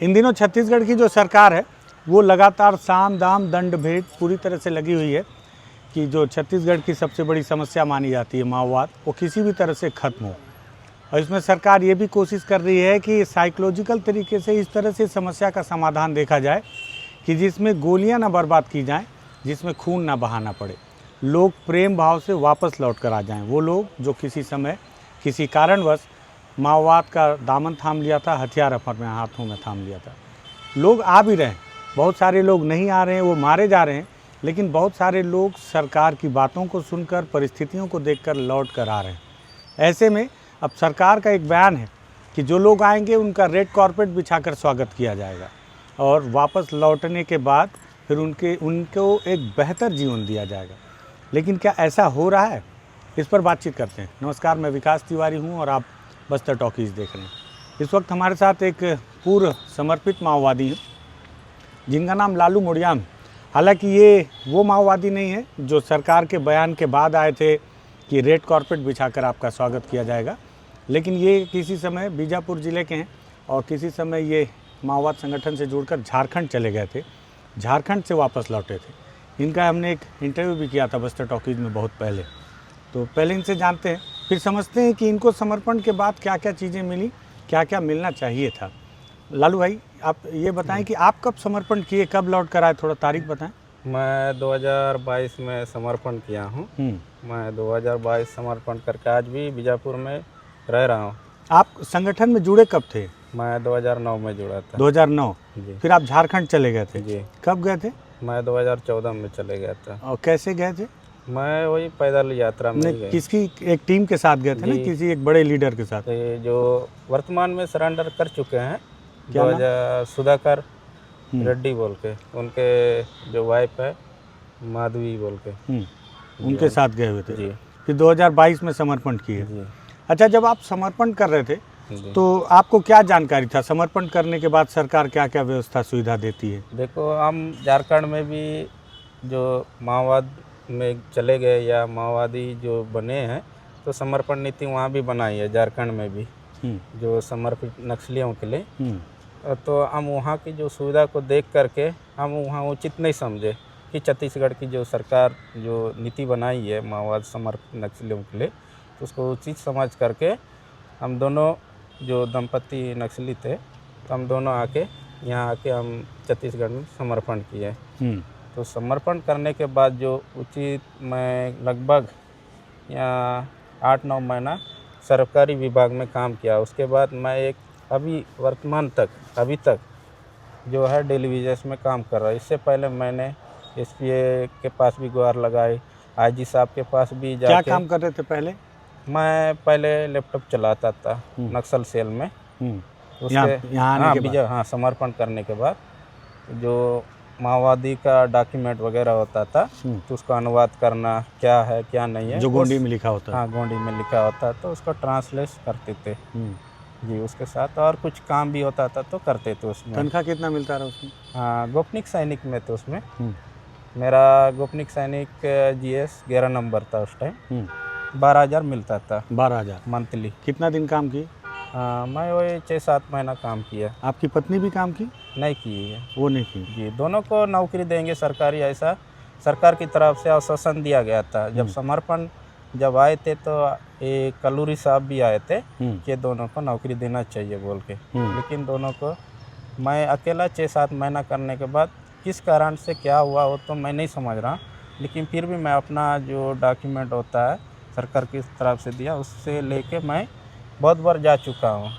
इन दिनों छत्तीसगढ़ की जो सरकार है वो लगातार साम दाम दंड भेद पूरी तरह से लगी हुई है कि जो छत्तीसगढ़ की सबसे बड़ी समस्या मानी जाती है माओवाद, वो किसी भी तरह से ख़त्म हो। और इसमें सरकार ये भी कोशिश कर रही है कि साइकोलॉजिकल तरीके से इस तरह से समस्या का समाधान देखा जाए कि जिसमें गोलियां ना बर्बाद की जाएं, जिसमें खून ना बहाना पड़े, लोग प्रेम भाव से वापस लौट कर आ जाएं। वो लोग जो किसी समय किसी कारणवश माओवाद का दामन थाम लिया था, हथियार अपने हाथों में थाम लिया था, लोग आ भी रहे हैं। बहुत सारे लोग नहीं आ रहे हैं, वो मारे जा रहे हैं, लेकिन बहुत सारे लोग सरकार की बातों को सुनकर, परिस्थितियों को देखकर लौट कर आ रहे हैं। ऐसे में अब सरकार का एक बयान है कि जो लोग आएंगे उनका रेड कारपेट बिछाकर स्वागत किया जाएगा और वापस लौटने के बाद फिर उनको एक बेहतर जीवन दिया जाएगा। लेकिन क्या ऐसा हो रहा है? इस पर बातचीत करते हैं। नमस्कार, मैं विकास तिवारी हूं और आप बस्तर टॉकीज़ देख रहे हैं। इस वक्त हमारे साथ एक पूर्व समर्पित माओवादी हैं जिनका नाम लालू मोड़ियाम। हालांकि ये वो माओवादी नहीं है जो सरकार के बयान के बाद आए थे कि रेड कारपेट बिछाकर आपका स्वागत किया जाएगा, लेकिन ये किसी समय बीजापुर ज़िले के हैं और किसी समय ये माओवाद संगठन से जुड़कर झारखंड चले गए थे, झारखंड से वापस लौटे थे। इनका हमने एक इंटरव्यू भी किया था बस्तर टॉकीज़ में बहुत पहले। तो पहले इनसे जानते हैं, फिर समझते हैं कि इनको समर्पण के बाद क्या क्या चीज़ें मिली, क्या क्या मिलना चाहिए था। लालू भाई, आप ये बताएं कि आप कब समर्पण किए, कब लौट कर आए, थोड़ा तारीख बताएं। मैं 2022 में समर्पण किया हूँ। मैं 2022 समर्पण करके आज भी बीजापुर में रह रहा हूँ। आप संगठन में जुड़े कब थे? मैं 2009 में जुड़ा था। 2009 जी। फिर आप झारखंड चले गए थे? जी। कब गए थे? मैं 2014 में चले गया था। और कैसे गए थे? मैं वही पैदल यात्रा में गया। किसकी एक टीम के साथ गए थे ना, किसी एक बड़े लीडर के साथ? जो वर्तमान में सरेंडर कर चुके हैं, 2000 सुधाकर रेड्डी बोल के, उनके जो वाइफ है माधवी बोल के, उनके साथ गए हुए थे। जी। फिर 2022 में समर्पण किए। जी। अच्छा, जब आप समर्पण कर रहे थे तो आपको क्या जानकारी था? समर्पण करने के बाद सरकार क्या क्या व्यवस्था सुविधा देती है? देखो, हम झारखंड में भी जो माओवाद में चले गए या माओवादी जो बने हैं, तो समर्पण नीति वहाँ भी बनाई है झारखंड में भी, जो समर्पित नक्सलियों के लिए। तो हम वहाँ की जो सुविधा को देख करके हम वहाँ उचित नहीं समझे कि छत्तीसगढ़ की जो सरकार जो नीति बनाई है माओवाद समर्पित नक्सलियों के लिए, तो उसको उचित समझ करके हम दोनों जो दंपति नक्सली थे, तो हम दोनों यहाँ आके हम छत्तीसगढ़ में समर्पण किए। तो समर्पण करने के बाद जो उचित मैं लगभग यहाँ 8-9 महीना सरकारी विभाग में काम किया। उसके बाद मैं एक अभी वर्तमान तक अभी तक जो है डेली वेजेस में काम कर रहा है। इससे पहले मैंने एसपीए के पास भी गुहार लगाई, आईजी साहब के पास भी जाके। क्या काम कर रहे थे पहले? मैं पहले लैपटॉप चलाता था नक्सल सेल में। उसके यहाँ समर्पण करने के बाद जो माओवादी का डॉक्यूमेंट वगैरह होता था, तो उसका अनुवाद करना, क्या है क्या नहीं है, जो गोंडी में लिखा होता है। हाँ, गोंडी में लिखा होता है, तो उसका ट्रांसलेट करते थे जी। उसके साथ और कुछ काम भी होता था तो करते थे उसमें। तनख्वाह कितना मिलता रहा उसमें? हाँ, गोपनीय सैनिक में तो उसमें मेरा गोपनीय सैनिक जीएस 11 नंबर था उस टाइम। 12,000 मिलता था। 12,000 मंथली। कितना दिन काम किए? मैं वही 6-7 महीना काम किया। आपकी पत्नी भी काम की? नहीं की है। वो नहीं की? जी, दोनों को नौकरी देंगे सरकारी, ऐसा सरकार की तरफ से आश्वासन दिया गया था। जब समर्पण जब आए थे तो एक कलूरी साहब भी आए थे कि दोनों को नौकरी देना चाहिए बोल के, लेकिन दोनों को मैं अकेला 6-7 महीना करने के बाद किस कारण से क्या हुआ वो तो मैं नहीं समझ रहा, लेकिन फिर भी मैं अपना जो डॉक्यूमेंट होता है सरकार की तरफ से दिया, उससे लेके मैं बहुत बार जा चुका हूँ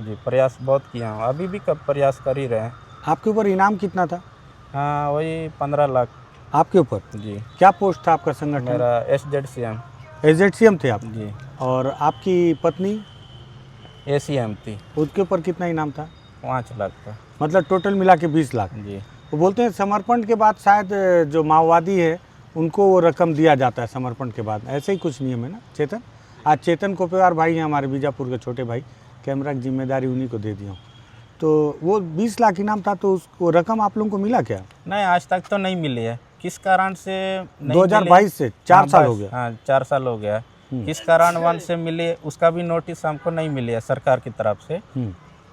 जी। प्रयास बहुत किया हूँ, अभी भी कब प्रयास कर ही रहे हैं। आपके ऊपर इनाम कितना था? हाँ, वही 15 लाख। आपके ऊपर? जी। क्या पोस्ट था आपका संगठन? मेरा एसजेडसीएम। एसजेडसीएम थे आप? जी। और आपकी पत्नी? एसीएम थी। उसके ऊपर कितना इनाम था? 5 लाख का। मतलब टोटल मिला के 20 लाख? जी। वो बोलते हैं समर्पण के बाद शायद जो माओवादी है उनको वो रकम दिया जाता है समर्पण के बाद, ऐसे ही कुछ नियम है ना चेतन? आज चेतन कोपेवार भाई हैं हमारे बीजापुर के छोटे भाई, कैमरा की जिम्मेदारी उन्हीं को दे दिया हूँ। तो वो 20 लाख इनाम था, तो उसको रकम आप लोगों को मिला क्या? नहीं, आज तक तो नहीं मिली है। किस कारण से नहीं 2022 से 4 साल हो गया। हाँ, 4 साल हो गया। किस कारण वन से मिले उसका भी नोटिस हमको नहीं मिली है सरकार की तरफ से।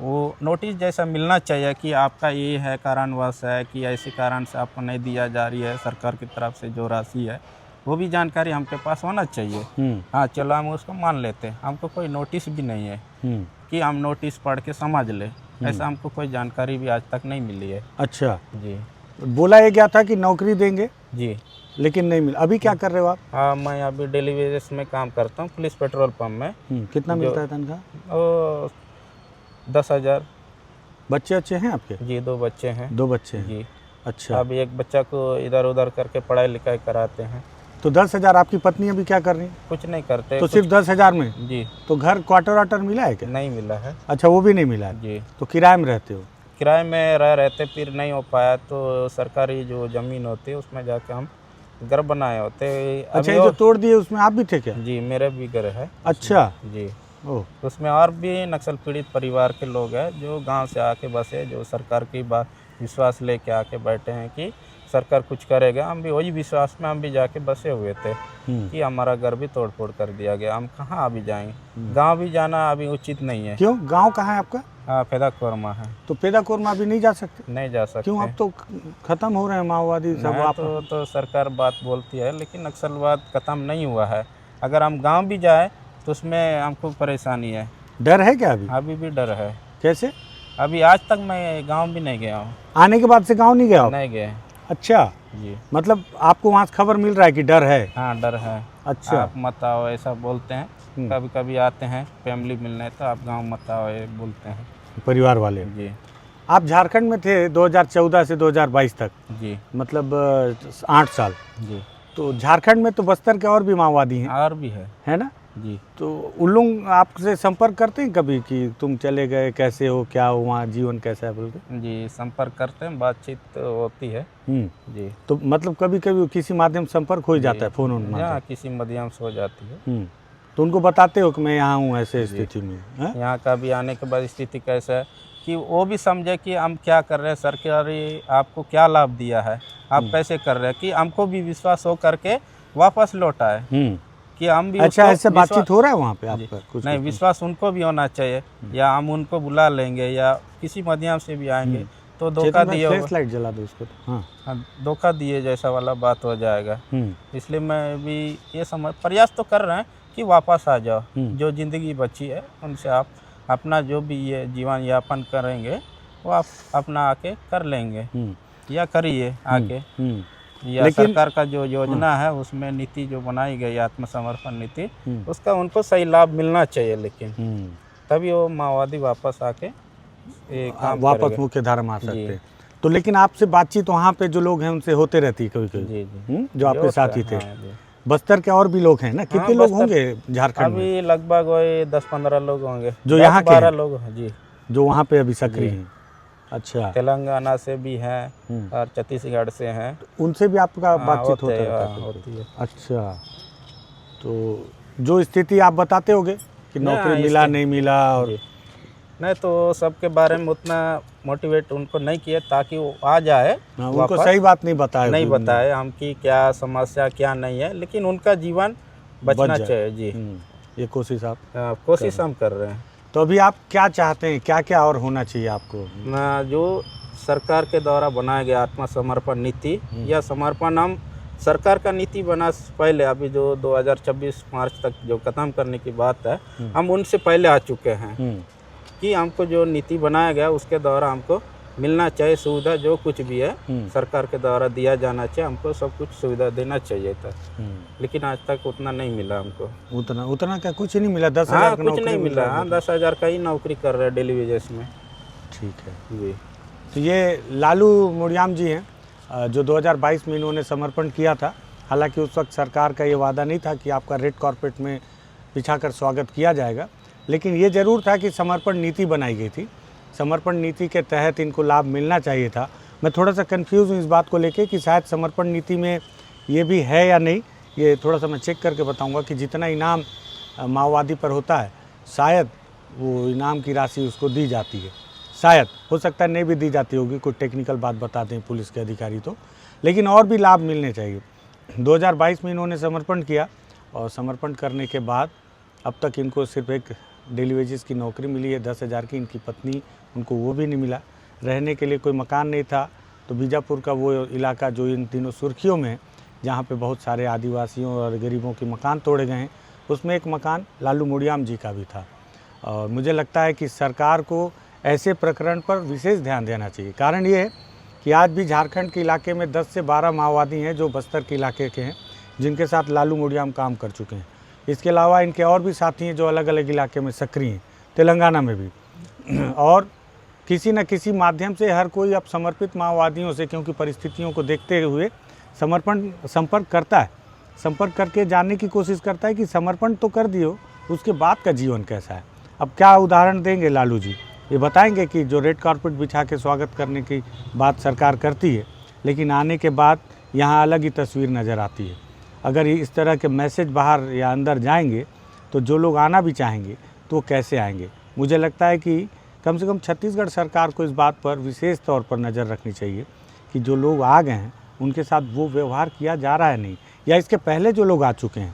वो नोटिस जैसा मिलना चाहिए कि आपका ये है कारणवश है कि ऐसे कारण से आपको नहीं दिया जा रही है सरकार की तरफ से जो राशि है, वो भी जानकारी हमके पास होना चाहिए। हाँ चलो हम उसको मान लेते हैं, हमको कोई नोटिस भी नहीं है कि हम नोटिस पढ़ के समझ ले, ऐसा हमको कोई जानकारी भी आज तक नहीं मिली है। अच्छा, जी बोला ये गया था कि नौकरी देंगे, जी। लेकिन नहीं मिला। अभी क्या कर रहे हो आप? हाँ मैं अभी डेली वेजेस में काम करता हूँ पुलिस पेट्रोल पंप में। कितना मिलता है तनख्वाह? वो 10,000। बच्चे अच्छे हैं आपके? जी 2 बच्चे हैं। 2 बच्चे हैं। जी। अच्छा, अभी एक बच्चा को इधर उधर करके पढ़ाई लिखाई कराते हैं। तो 10,000 आपकी पत्नी अभी क्या कर रही है? कुछ नहीं करते। तो सिर्फ 10,000 में? जी तो घर क्वार्टर वाटर मिला है क्या? नहीं मिला है। अच्छा, वो भी नहीं मिला है। जी तो किराए में रहते हो? किराए में रह रहते, फिर नहीं हो पाया तो सरकारी जो ज़मीन होती है उसमें जाके हम घर बनाए होते। अच्छा, ये जो तोड़ दिए उसमें आप भी थे क्या? जी मेरे भी घर है। अच्छा, जी ओह, उसमें और भी नक्सल पीड़ित परिवार के लोग हैं जो गांव से आके बसे, जो सरकार की बात विश्वास लेके आके बैठे हैं कि सरकार कुछ करेगा। हम भी वही विश्वास में हम भी जाके बसे हुए थे कि हमारा घर भी तोड़ फोड़ कर दिया गया, हम कहाँ अभी जाएंगे। गांव भी जाना अभी उचित नहीं है। क्यों? गांव कहाँ है आपका? हाँ पैदा कोरमा है। तो पेदा कोरमा अभी नहीं जा सकते? नहीं जा सकते। क्यों? अब तो खत्म हो रहे हैं माओवादी सब। नहीं, आप तो सरकार बात बोलती है लेकिन नक्सलवाद खत्म नहीं हुआ है। अगर हम गांव भी जाए तो उसमें हमको परेशानी है। डर है क्या अभी? अभी भी डर है। कैसे? अभी आज तक मैं गांव भी नहीं गया हूँ। आने के बाद से गांव नहीं गया हो? नहीं गए। अच्छा, जी मतलब आपको वहाँ से खबर मिल रहा है कि डर है? हाँ डर है। अच्छा, आप मत आओ ऐसा बोलते हैं। कभी कभी आते हैं फैमिली मिलने तो आप गांव मत आओ ये बोलते हैं परिवार वाले। जी। आप झारखंड में थे 2014 से 2022 तक, जी मतलब 8 साल। जी तो झारखंड में तो बस्तर के और भी माओवादी हैं, और भी है ना? जी। तो उन लोग आपसे संपर्क करते हैं कभी कि तुम चले गए, कैसे हो, क्या हो, वहाँ जीवन कैसा है बोल के? जी संपर्क करते हैं, बातचीत होती है। जी तो मतलब कभी कभी किसी माध्यम से संपर्क हो ही जाता है, फोन उन यहाँ माध्यम? किसी माध्यम से हो जाती है। तो उनको बताते हो कि मैं यहाँ हूँ ऐसे स्थिति में, हैं? यहाँ का भी आने के बाद स्थिति कैसा है कि वो भी समझे कि हम क्या कर रहे हैं, सरकारी आपको क्या लाभ दिया है, आप कैसे कर रहे हैं, कि हमको भी विश्वास हो करके वापस लौटा है कि हम भी। अच्छा, ऐसे बातचीत हो रहा है वहाँ पे आपका? कुछ नहीं, विश्वास उनको भी होना चाहिए, या हम उनको बुला लेंगे या किसी माध्यम से भी आएंगे तो धोखा दिए फ्लैश लाइट जला दो उसको। हाँ धोखा दिए जैसा वाला बात हो जाएगा। इसलिए मैं भी ये समझ प्रयास तो कर रहे हैं कि वापस आ जाओ, जो ज़िंदगी बची है उनसे आप अपना जो भी ये जीवन यापन करेंगे वो आप अपना आके कर लेंगे या करिए आके। या सरकार का जो योजना है उसमें नीति जो बनाई गई आत्मसमर्पण नीति, उसका उनको सही लाभ मिलना चाहिए, लेकिन तभी वो माओवादी वापस आके वापस मुख्य धारा में आ सकते हैं। तो लेकिन आपसे बातचीत वहाँ पे जो लोग हैं उनसे होते रहती है कभी कभी, जो आपके साथ ही थे? बस्तर के और भी लोग हैं ना? कितने लोग होंगे झारखंड में? अभी लगभग वही 10-15 लोग होंगे जो यहाँ के 12 लोग हैं जी, जो वहाँ पे अभी सक्रिय हैं। अच्छा, तेलंगाना से भी हैं और छत्तीसगढ़ से हैं। उनसे भी आपका बातचीत होता है? होती है। अच्छा, तो जो स्थिति आप बताते होगे कि नौकरी मिला नहीं मिला, और नहीं तो सबके बारे में उतना मोटिवेट उनको नहीं किए ताकि वो आ जाए। उनको सही बात नहीं बताए, नहीं बताए हम कि क्या समस्या क्या नहीं है, लेकिन उनका जीवन बचना चाहिए। जी ये कोशिश आप कोशिश हम कर रहे हैं। तो अभी आप क्या चाहते हैं, क्या क्या और होना चाहिए आपको? जो सरकार के द्वारा बनाया गया आत्मसमर्पण नीति या समर्पण, हम सरकार का नीति बना पहले, अभी जो 2026 मार्च तक जो ख़त्म करने की बात है, हम उनसे पहले आ चुके हैं कि हमको जो नीति बनाया गया उसके द्वारा हमको मिलना चाहिए सुविधा, जो कुछ भी है सरकार के द्वारा दिया जाना चाहिए, हमको सब कुछ सुविधा देना चाहिए था। लेकिन आज तक उतना नहीं मिला हमको। उतना क्या? कुछ नहीं मिला? 10,000 कुछ नहीं मिला। हाँ 10,000 का ही नौकरी कर रहे हैं डेली वेजेस में। ठीक है जी। तो ये लालू मुड़ियाम जी हैं जो 2022 में इन्होंने समर्पण किया था। हालांकि उस वक्त सरकार का ये वादा नहीं था कि आपका रेड कॉर्पेट में बिछाकर स्वागत किया जाएगा, लेकिन ये ज़रूर था कि समर्पण नीति बनाई गई थी। समर्पण नीति के तहत इनको लाभ मिलना चाहिए था। मैं थोड़ा सा कंफ्यूज हूँ इस बात को लेके कि शायद समर्पण नीति में ये भी है या नहीं, ये थोड़ा सा मैं चेक करके बताऊंगा कि जितना इनाम माओवादी पर होता है शायद वो इनाम की राशि उसको दी जाती है। शायद, हो सकता है नहीं भी दी जाती होगी, कोई टेक्निकल बात बता दें पुलिस के अधिकारी तो, लेकिन और भी लाभ मिलने चाहिए। 2022 में इन्होंने समर्पण किया और समर्पण करने के बाद अब तक इनको सिर्फ एक डेली वेजेस की नौकरी मिली है 10,000 की, इनकी पत्नी उनको वो भी नहीं मिला। रहने के लिए कोई मकान नहीं था। तो बीजापुर का वो इलाका जो इन दिनों सुर्खियों में है, जहाँ पे बहुत सारे आदिवासियों और गरीबों के मकान तोड़े गए हैं, उसमें एक मकान लालू मुड़ियाम जी का भी था। और मुझे लगता है कि सरकार को ऐसे प्रकरण पर विशेष ध्यान देना चाहिए। कारण ये है कि आज भी झारखंड के इलाके में 10 से 12 माओवादी हैं जो बस्तर के इलाके के हैं, जिनके साथ लालू मुड़ियाम काम कर चुके हैं। इसके अलावा इनके और भी साथी हैं जो अलग अलग इलाके में सक्रिय हैं, तेलंगाना में भी। और किसी न किसी माध्यम से हर कोई अब समर्पित माओवादियों से, क्योंकि परिस्थितियों को देखते हुए संपर्क करता है, संपर्क करके जानने की कोशिश करता है कि समर्पण तो कर दियो, उसके बाद का जीवन कैसा है। अब क्या उदाहरण देंगे लालू जी, ये बताएंगे कि जो रेड कारपेट बिछा के स्वागत करने की बात सरकार करती है, लेकिन आने के बाद यहाँ अलग ही तस्वीर नज़र आती है। अगर इस तरह के मैसेज बाहर या अंदर जाएंगे तो जो लोग आना भी चाहेंगे तो कैसे आएंगे। मुझे लगता है कि कम से कम छत्तीसगढ़ सरकार को इस बात पर विशेष तौर पर नज़र रखनी चाहिए कि जो लोग आ गए हैं उनके साथ वो व्यवहार किया जा रहा है नहीं, या इसके पहले जो लोग आ चुके हैं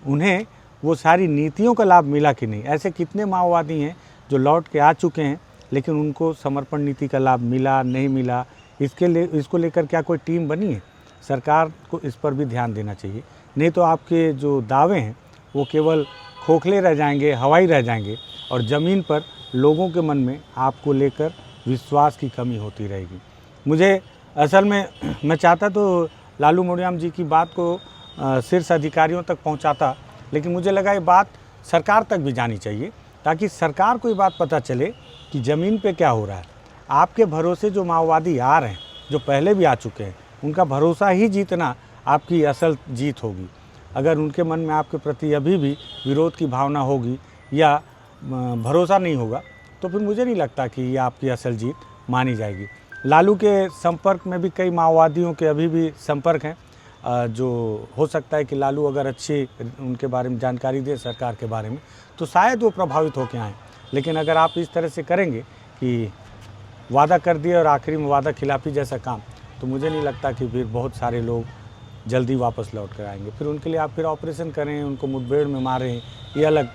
उन्हें वो सारी नीतियों का लाभ मिला कि नहीं। ऐसे कितने माओवादी हैं जो लौट के आ चुके हैं लेकिन उनको समर्पण नीति का लाभ मिला नहीं मिला, इसको लेकर क्या कोई टीम बनी है? सरकार को इस पर भी ध्यान देना चाहिए। नहीं तो आपके जो दावे हैं वो केवल खोखले रह जाएंगे, हवाई रह जाएंगे, और ज़मीन पर लोगों के मन में आपको लेकर विश्वास की कमी होती रहेगी। मुझे असल में मैं चाहता तो लालू मुड़ियाम जी की बात को शीर्ष अधिकारियों तक पहुंचाता, लेकिन मुझे लगा ये बात सरकार तक भी जानी चाहिए, ताकि सरकार को ये बात पता चले कि ज़मीन पे क्या हो रहा है। आपके भरोसे जो माओवादी आ रहे हैं, जो पहले भी आ चुके हैं, उनका भरोसा ही जीतना आपकी असल जीत होगी। अगर उनके मन में आपके प्रति अभी भी विरोध की भावना होगी या भरोसा नहीं होगा, तो फिर मुझे नहीं लगता कि ये आपकी असल जीत मानी जाएगी। लालू के संपर्क में भी कई माओवादियों के अभी भी संपर्क हैं, जो हो सकता है कि लालू अगर अच्छी उनके बारे में जानकारी दे सरकार के बारे में तो शायद वो प्रभावित होकर आएँ। लेकिन अगर आप इस तरह से करेंगे कि वादा कर दिए और आखिरी में वादा खिलाफी जैसा काम, तो मुझे नहीं लगता कि फिर बहुत सारे लोग जल्दी वापस लौट कर आएंगे। फिर उनके लिए आप फिर ऑपरेशन करें, उनको मुठभेड़ में मारें, ये अलग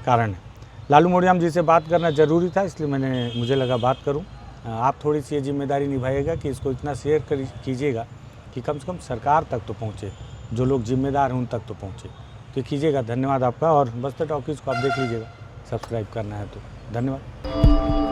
कारण है। लालू मुड़ियाम जी से बात करना ज़रूरी था, इसलिए मुझे लगा बात करूं। आप थोड़ी सी ये जिम्मेदारी निभाइएगा कि इसको इतना शेयर कीजिएगा कि कम से कम सरकार तक तो पहुँचे, जो लोग जिम्मेदार हैं उन तक तो पहुँचे, तो कीजिएगा। धन्यवाद आपका। और बस्तर टॉकीज़ को आप देख लीजिएगा, सब्सक्राइब करना है तो। धन्यवाद।